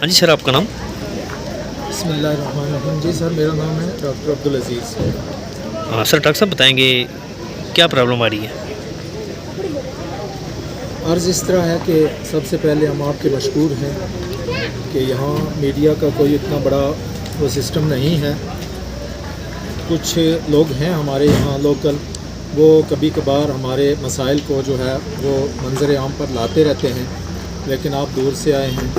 जी sir, आपका नाम? बिस्मिल्लाहिर्रहमानिर्रहीम। जी सर, मेरा नाम है डॉक्टर अब्दुल अजीज़। सर, डॉक्टर साहब बताएंगे क्या प्रॉब्लम आ रही है? अर्ज़ इस तरह है कि सबसे पहले हम आपके मशकूर हैं कि यहाँ मीडिया का कोई इतना बड़ा वो सिस्टम नहीं है। कुछ लोग हैं हमारे यहाँ लोकल, वो कभी कभार हमारे मसाइल को जो है वो मंजर आम पर लाते रहते हैं, लेकिन आप दूर से आए हैं,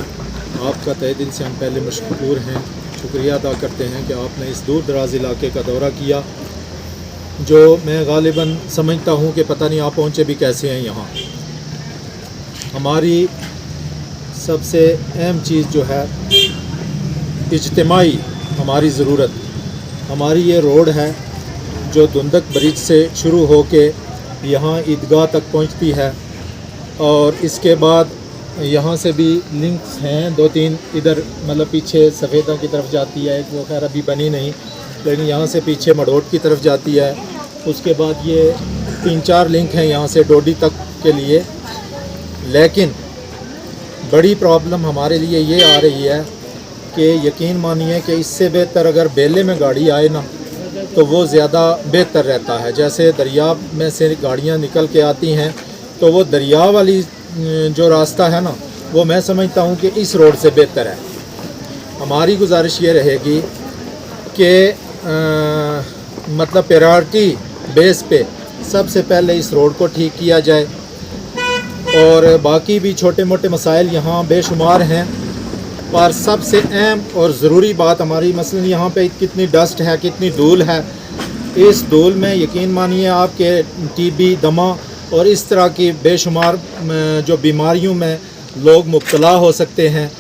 आपका तहे दिल से हम पहले मशकूर हैं, शुक्रिया अदा करते हैं कि आपने इस दूर दराज इलाके का दौरा किया, जो मैं गालिबन समझता हूँ कि पता नहीं आप पहुँचे भी कैसे हैं यहाँ। हमारी सबसे अहम चीज़ जो है इज्तिमाई हमारी ज़रूरत, हमारी ये रोड है जो दुंदक ब्रिज से शुरू होके यहाँ ईदगाह तक पहुँचती है, और इसके बाद यहाँ से भी लिंक्स हैं 2-3, इधर मतलब पीछे सफ़ेदा की तरफ जाती है, वो खैर अभी बनी नहीं, लेकिन यहाँ से पीछे मड़ोट की तरफ जाती है। उसके बाद ये 3-4 लिंक हैं यहाँ से डोडी तक के लिए। लेकिन बड़ी प्रॉब्लम हमारे लिए ये आ रही है कि यकीन मानिए कि इससे बेहतर अगर बेले में गाड़ी आए ना तो वो ज़्यादा बेहतर रहता है। जैसे दरिया में से गाड़ियाँ निकल के आती हैं तो वो दरिया वाली जो रास्ता है ना, वो मैं समझता हूँ कि इस रोड से बेहतर है। हमारी गुजारिश ये रहेगी कि मतलब प्रायोरिटी बेस पे सबसे पहले इस रोड को ठीक किया जाए, और बाकी भी छोटे मोटे मसाइल यहाँ बेशुमार हैं, पर सबसे अहम और ज़रूरी बात हमारी मसलन यहाँ पे कितनी डस्ट है, कितनी धूल है। इस धूल में यकीन मानिए आपके टीबी, दमा और इस तरह की बेशुमार जो बीमारियों में लोग मुब्तला हो सकते हैं।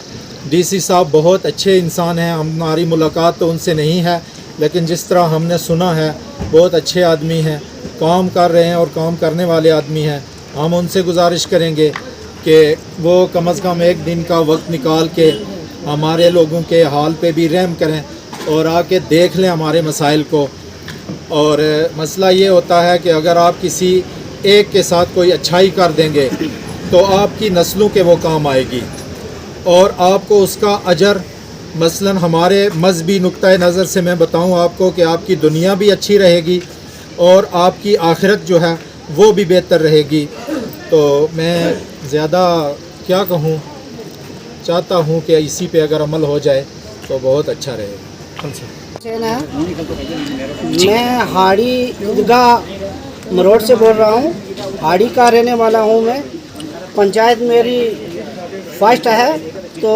डीसी साहब बहुत अच्छे इंसान हैं, हमारी मुलाकात तो उनसे नहीं है, लेकिन जिस तरह हमने सुना है बहुत अच्छे आदमी हैं, काम कर रहे हैं और काम करने वाले आदमी हैं। हम उनसे गुजारिश करेंगे कि वो कम से कम एक दिन का वक्त निकाल के हमारे लोगों के हाल पे भी रहम करें और आके देख लें हमारे मसाइल को। और मसला ये होता है कि अगर आप किसी एक के साथ कोई अच्छाई कर देंगे तो आपकी नस्लों के वो काम आएगी और आपको उसका अजर, मसलन हमारे मजहबी नुक्ता नज़र से मैं बताऊं आपको कि आपकी दुनिया भी अच्छी रहेगी और आपकी आखिरत जो है वो भी बेहतर रहेगी। तो मैं ज़्यादा क्या कहूँ, चाहता हूँ कि इसी पे अगर अमल हो जाए तो बहुत अच्छा रहेगा। मैं हाड़ी ईदगाह मरोड़ से बोल रहा हूँ, हाड़ी का रहने वाला हूँ मैं। पंचायत मेरी फर्स्ट है। तो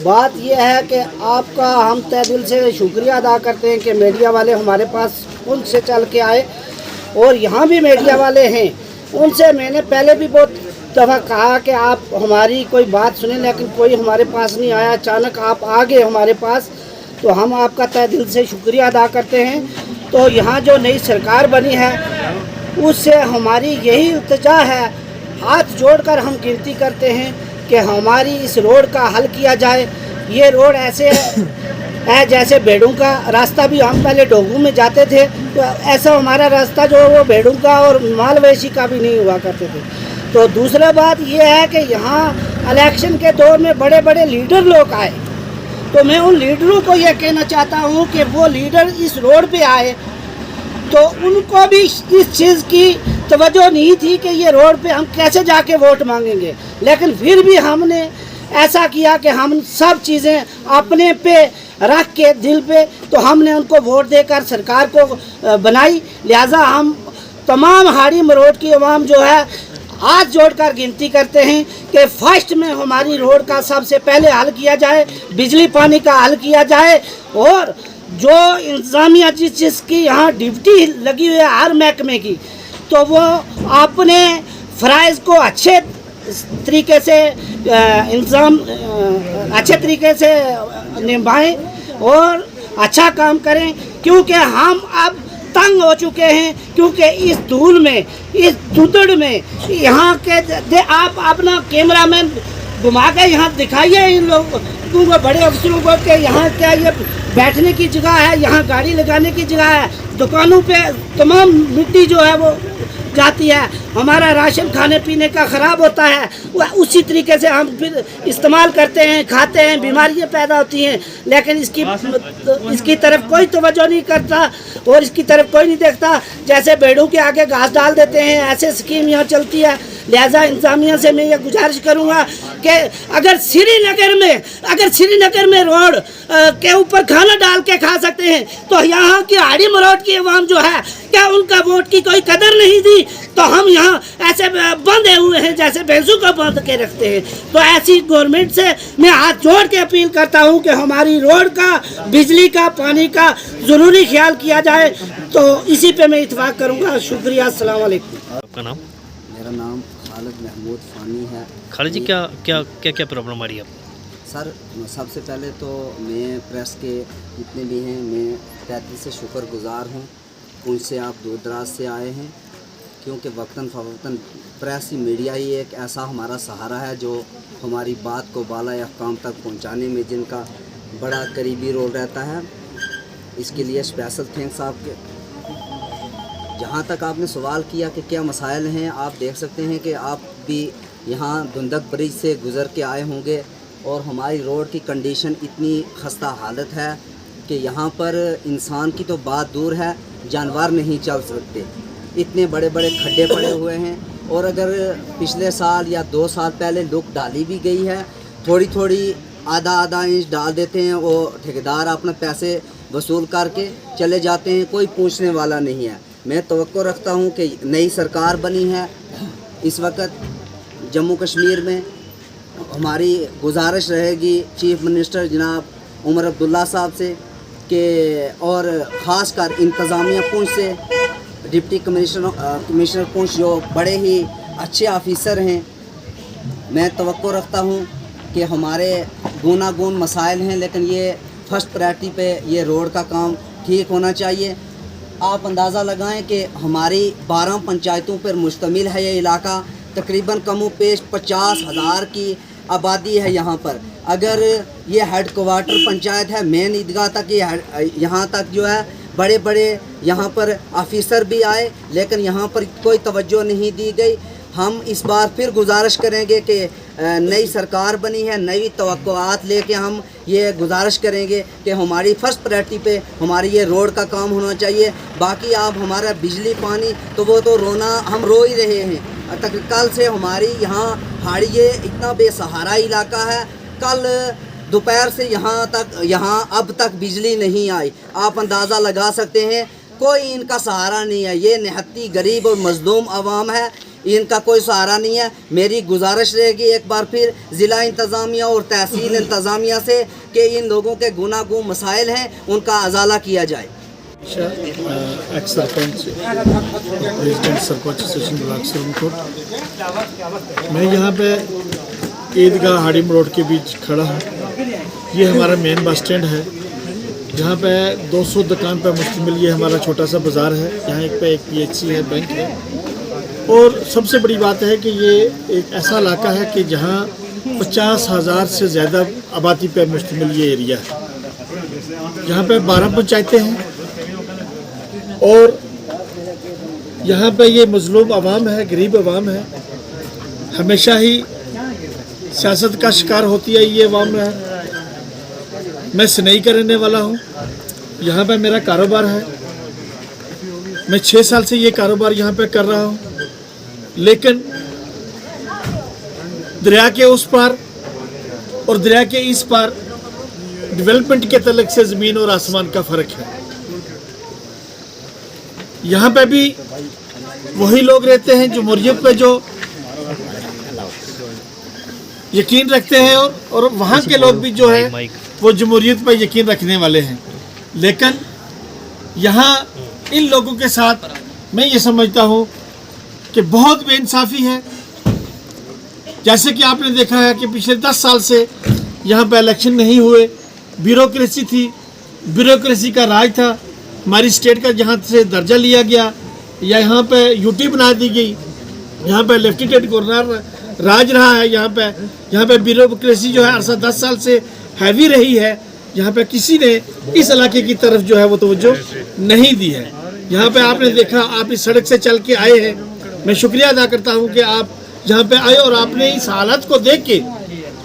बात यह है कि आपका हम तहे दिल से शुक्रिया अदा करते हैं कि मीडिया वाले हमारे पास उनसे चल के आए, और यहाँ भी मीडिया वाले हैं, उनसे मैंने पहले भी बहुत दफ़ा कहा कि आप हमारी कोई बात सुने, लेकिन कोई हमारे पास नहीं आया। अचानक आप आ गए हमारे पास, तो हम आपका तहे दिल से शुक्रिया अदा करते हैं। तो यहाँ जो नई सरकार बनी है उससे हमारी यही इल्तिजा है, हाथ जोड़कर हम गिनती करते हैं कि हमारी इस रोड का हल किया जाए। ये रोड ऐसे है जैसे भेड़ों का रास्ता, भी हम पहले डोगू में जाते थे तो ऐसा हमारा रास्ता जो वो भेड़ों का और मालवेशी का भी नहीं हुआ करते थे। तो दूसरा बात ये है कि यहाँ इलेक्शन के दौर में बड़े बड़े लीडर लोग आए, तो मैं उन लीडरों को ये कहना चाहता हूँ कि वो लीडर इस रोड पे आए, तो उनको भी इस चीज़ की तवज्जो नहीं थी कि ये रोड पे हम कैसे जाके वोट मांगेंगे, लेकिन फिर भी हमने ऐसा किया कि हम सब चीज़ें अपने पे रख के दिल पे, तो हमने उनको वोट देकर सरकार को बनाई। लिहाजा हम तमाम हाड़ी मरोड़ की आवाम जो है हाथ जोड़कर गिनती करते हैं कि फर्स्ट में हमारी रोड का सबसे पहले हल किया जाए, बिजली पानी का हल किया जाए, और जो इंतज़ामिया जिसकी यहाँ ड्यूटी लगी हुई है हर महकमे की, तो वो अपने फ़राइज़ को अच्छे तरीके से इंतज़ाम अच्छे तरीके से निभाएं और अच्छा काम करें, क्योंकि हम अब तंग हो चुके हैं। क्योंकि इस धूल में, इस धुंधड़ में यहाँ के आप अपना कैमरा मैन घुमा के यहाँ दिखाइए इन लोगों को, बड़े अफसरों को, कि यहाँ क्या ये बैठने की जगह है, यहाँ गाड़ी लगाने की जगह है। दुकानों पे तमाम मिट्टी जो है वो जाती है, हमारा राशन खाने पीने का ख़राब होता है, वह उसी तरीके से हम फिर इस्तेमाल करते हैं, खाते हैं, बीमारियां पैदा होती हैं, लेकिन इसकी तरफ कोई तवज्जो नहीं करता और इसकी तरफ कोई नहीं देखता। जैसे भेड़ों के आगे घास डाल देते हैं, ऐसे स्कीम यहाँ चलती है। लिहाजा इंतज़ामिया से मैं ये गुजारिश करूँगा कि अगर श्रीनगर में रोड के ऊपर खाना डाल के खा सकते हैं तो यहाँ की हाड़ी मरोड़ की अवाम जो है, क्या उनका वोट की कोई कदर नहीं दी? तो हम यहाँ ऐसे बंधे हुए हैं जैसे भैंसों को बांध के रखते हैं। तो ऐसी गवर्नमेंट से मैं हाथ जोड़ के अपील करता हूँ कि हमारी रोड का, बिजली का, पानी का ज़रूरी ख्याल किया जाए। तो इसी पे मैं इत्फाक करूँगा। शुक्रिया, अस्सलाम वालेकुम। आपका नाम? मेरा नाम खालिद महमूद फ़ानी है। खालिद जी, क्या प्रॉब्लम आ रही है आपको? सर, सबसे पहले तो मैं प्रेस के जितने भी हैं, मैं तहत से शुक्रगुज़ार हूँ। उनसे आप दूर दराज से आए हैं, क्योंकि वक्तन फ़वक्तन प्रेस ही, मीडिया ही एक ऐसा हमारा सहारा है जो हमारी बात को बाला अहकाम तक पहुँचाने में जिनका बड़ा करीबी रोल रहता है। इसके लिए स्पेशल थैंक्स आपके। जहाँ तक आपने सवाल किया कि क्या मसाइल हैं, आप देख सकते हैं कि आप भी यहाँ धुंधक ब्रिज से गुज़र के आए होंगे और हमारी रोड की कंडीशन इतनी खस्ता हालत है कि यहाँ पर इंसान की तो बात दूर है, जानवर नहीं चल सकते। इतने बड़े बड़े खड्डे पड़े हुए हैं और अगर पिछले साल या 2 साल पहले लुक डाली भी गई है, थोड़ी थोड़ी आधा इंच डाल देते हैं, वो ठेकेदार अपने पैसे वसूल करके चले जाते हैं, कोई पूछने वाला नहीं है। मैं तवक्को रखता हूँ कि नई सरकार बनी है इस वक्त जम्मू कश्मीर में, हमारी गुजारिश रहेगी चीफ मिनिस्टर जनाब उमर अब्दुल्ला साहब से कि, और ख़ास कर इंतज़ामिया पुंछ से, डिप्टी कमिश्नर पुंछ जो बड़े ही अच्छे ऑफिसर हैं, मैं तवक्को रखता हूँ कि हमारे गूनागून मसाइल हैं, लेकिन ये फर्स्ट प्रायोरिटी पे ये रोड का काम ठीक होना चाहिए। आप अंदाज़ा लगाएं कि हमारी 12 पंचायतों पर मुश्तमिल है ये इलाका, तकरीबन कमो पेश 50,000 की आबादी है यहाँ पर। अगर ये हेड क्वार्टर पंचायत है, मेन ईदगाह तक यहाँ तक जो है बड़े बड़े यहाँ पर ऑफिसर भी आए, लेकिन यहाँ पर कोई तवज्जो नहीं दी गई। हम इस बार फिर गुजारिश करेंगे कि नई सरकार बनी है, नई तवक्कुआत लेके हम ये गुजारिश करेंगे कि हमारी फर्स्ट प्रायोरिटी पे हमारी ये रोड का काम होना चाहिए। बाकी आप हमारा बिजली पानी तो वो तो रोना, हम रो ही रहे हैं। तक कल से हमारी यहाँ हाड़ी ये इतना बेसहारा इलाका है, कल दोपहर से यहाँ अब तक बिजली नहीं आई। आप अंदाज़ा लगा सकते हैं, कोई इनका सहारा नहीं है। ये निहत्ती गरीब और मजलूम आवाम है, इनका कोई सहारा नहीं है। मेरी गुजारिश रहेगी एक बार फिर ज़िला इंतज़ामिया और तहसील इंतज़ामिया से कि इन लोगों के गुनागू मसाइल हैं, उनका अजाला किया जाए। Ex sarpanch president sarpanch association block Siramkot. मैं यहाँ पे ईदगाह हाड़ीम रोड के बीच खड़ा हूँ। ये हमारा मेन बस स्टैंड है, जहाँ पे 200 दुकान पर मुश्तमिल ये हमारा छोटा सा बाज़ार है। यहाँ एक PHC है, बैंक है, और सबसे बड़ी बात है कि ये एक ऐसा इलाका है कि जहाँ 50,000 से ज़्यादा आबादी पर मुश्तमिल ये एरिया है। यहाँ पे 12 पंचायतें हैं और यहाँ पे ये मजलूम आवाम है, गरीब आवाम है, हमेशा ही सियासत का शिकार होती है ये आवाम है। मैं सनई का रहने वाला हूँ, यहाँ पे मेरा कारोबार है। मैं 6 साल से ये कारोबार यहाँ पे कर रहा हूँ, लेकिन दरिया के उस पार और दरिया के इस पार डेवलपमेंट के तलक से ज़मीन और आसमान का फ़र्क है। यहाँ पे भी वही लोग रहते हैं जमहूरियत पे जो यकीन रखते हैं, और वहाँ के लोग भी जो है वो जमहूरियत पे यकीन रखने वाले हैं। लेकिन यहाँ इन लोगों के साथ मैं ये समझता हूँ कि बहुत बेइंसाफ़ी है। जैसे कि आपने देखा है कि पिछले 10 साल से यहाँ पे इलेक्शन नहीं हुए, ब्यूरोक्रेसी थी, ब्यूरोक्रेसी का राज था। हमारी स्टेट का जहाँ से दर्जा लिया गया या यहाँ पे यूटी बना दी गई, यहाँ पे लेफ्टिनेंट गवर्नर राज रहा है। यहाँ पे ब्यूरोक्रेसी जो है अरसा 10 साल से हैवी रही है। यहाँ पे किसी ने इस इलाके की तरफ जो है वो तवज्जो नहीं दी है। यहाँ पे आपने देखा, आप इस सड़क से चल के आए हैं, मैं शुक्रिया अदा करता हूँ कि आप यहाँ पे आए और आपने इस हालत को देख के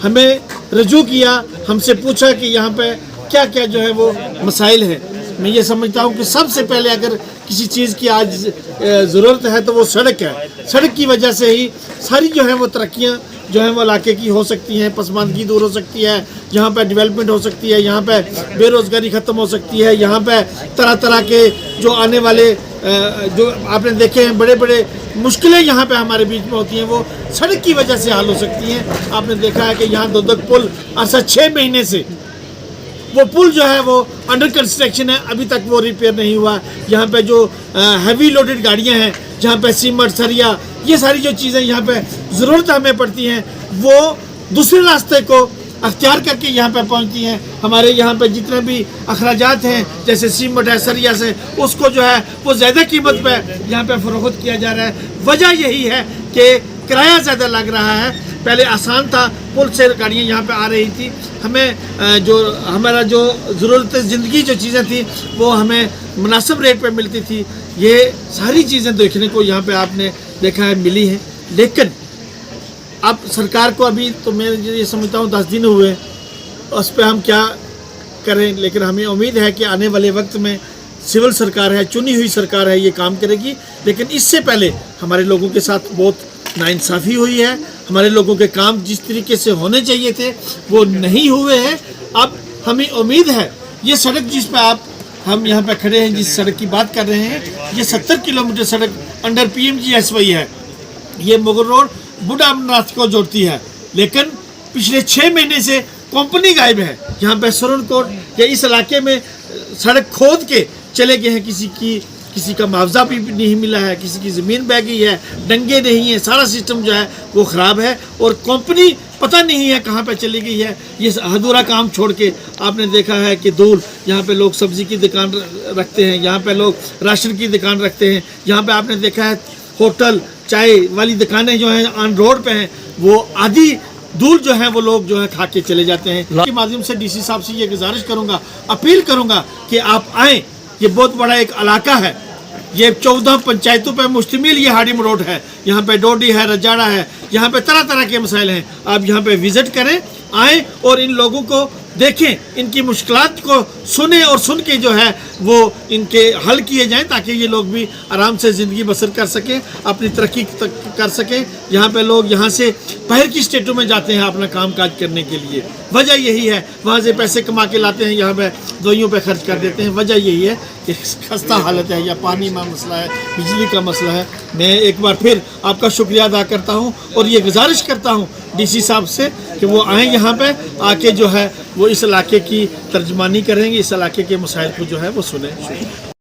हमें रजू किया, हमसे पूछा कि यहाँ पे क्या क्या जो है वो मसाइल हैं। मैं ये समझता हूँ कि सबसे पहले अगर किसी चीज़ की आज ज़रूरत है तो वो सड़क है। सड़क की वजह से ही सारी जो है वो तरक्कियाँ जो है वो इलाके की हो सकती हैं, पसमानदगी दूर हो सकती है, यहाँ पे डेवलपमेंट हो सकती है, यहाँ पे बेरोज़गारी ख़त्म हो सकती है, यहाँ पे तरह तरह के जो आने वाले जो आपने देखे हैं बड़े बड़े मुश्किलें यहाँ पे हमारे बीच में होती हैं वो सड़क की वजह से हल हो सकती हैं। आपने देखा है कि यहाँ दोदक पुल अरसा 6 महीने से वो पुल जो है वो अंडर कंस्ट्रक्शन है, अभी तक वो रिपेयर नहीं हुआ। यहाँ पे जो हैवी लोडेड गाड़ियाँ हैं, जहाँ पे सीमेंट सरिया ये सारी जो चीज़ें यहाँ पे ज़रूरत हमें पड़ती हैं वो दूसरे रास्ते को अख्तियार करके यहाँ पे पहुँचती हैं। हमारे यहाँ पे जितने भी अखराजात हैं जैसे सीमेंट है, सरिया से, उसको जो है वो ज़्यादा कीमत पे यहाँ पे फ़रोख्त किया जा रहा है। वजह यही है कि किराया ज़्यादा लग रहा है। पहले आसान था, पुल से गाड़ियाँ यहाँ पे आ रही थी, हमें जो हमारा जो ज़रूरत ज़िंदगी जो चीज़ें थी वो हमें मुनासिब रेट पे मिलती थी। ये सारी चीज़ें देखने को यहाँ पे आपने देखा है मिली हैं। लेकिन अब सरकार को अभी तो मैं ये समझता हूँ 10 दिन हुए, उस पर हम क्या करें। लेकिन हमें उम्मीद है कि आने वाले वक्त में सिविल सरकार है, चुनी हुई सरकार है, ये काम करेगी। लेकिन इससे पहले हमारे लोगों के साथ बहुत नाइंसाफ़ी हुई है। हमारे लोगों के काम जिस तरीके से होने चाहिए थे वो नहीं हुए हैं। अब हमें उम्मीद है ये सड़क जिस पर हम यहाँ पे खड़े हैं, जिस सड़क की बात कर रहे हैं, ये 70 किलोमीटर सड़क अंडर PMGSY है। ये मुगल रोड बूढ़ा अमरनाथ को जोड़ती है। लेकिन पिछले 6 महीने से कंपनी गायब है। यहाँ पे सुरनकोट या इस इलाके में सड़क खोद के चले गए हैं, किसी का मुआवजा भी नहीं मिला है, किसी की ज़मीन बह गई है, डंगे नहीं है, सारा सिस्टम जो है वो ख़राब है। और कंपनी पता नहीं है कहाँ पे चली गई है। ये अधूरा काम छोड़ के आपने देखा है कि दूर यहाँ पे लोग सब्ज़ी की दुकान रखते हैं, यहाँ पे लोग राशन की दुकान रखते हैं, यहाँ पे आपने देखा है होटल चाय वाली दुकानें जो हैं ऑन रोड पे हैं, वो आधी दूर जो है वो लोग जो है खा के चले जाते हैं। इसके माध्यम से DC साहब से ये गुजारिश करूँगा, अपील करूँगा कि आप आएँ। ये बहुत बड़ा एक इलाका है, ये 14 पंचायतों पे मुश्तमिल ये हाडिम रोड है। यहाँ पे डोडी है, रजाड़ा है, यहाँ पे तरह तरह के मसाइल हैं। आप यहाँ पे विज़िट करें, आएँ और इन लोगों को देखें, इनकी मुश्किलात को सुने और सुन के जो है वो इनके हल किए जाएं, ताकि ये लोग भी आराम से ज़िंदगी बसर कर सकें, अपनी तरक्की कर सकें। यहाँ पे लोग यहाँ से बाहर की स्टेटों में जाते हैं अपना काम काज करने के लिए। वजह यही है, वहाँ से पैसे कमा के लाते हैं, यहाँ पे दवाइयों पे खर्च कर देते हैं। वजह यही है कि खस्ता हालत है, या पानी का मसला है, बिजली का मसला है। मैं एक बार फिर आपका शुक्रिया अदा करता हूँ और ये गुजारिश करता हूँ DC साहब से कि वो आएँ यहाँ पे, आके जो है वो इस इलाके की तर्जमानी करेंगे, इस इलाके के मसाइल को जो है वो सुने।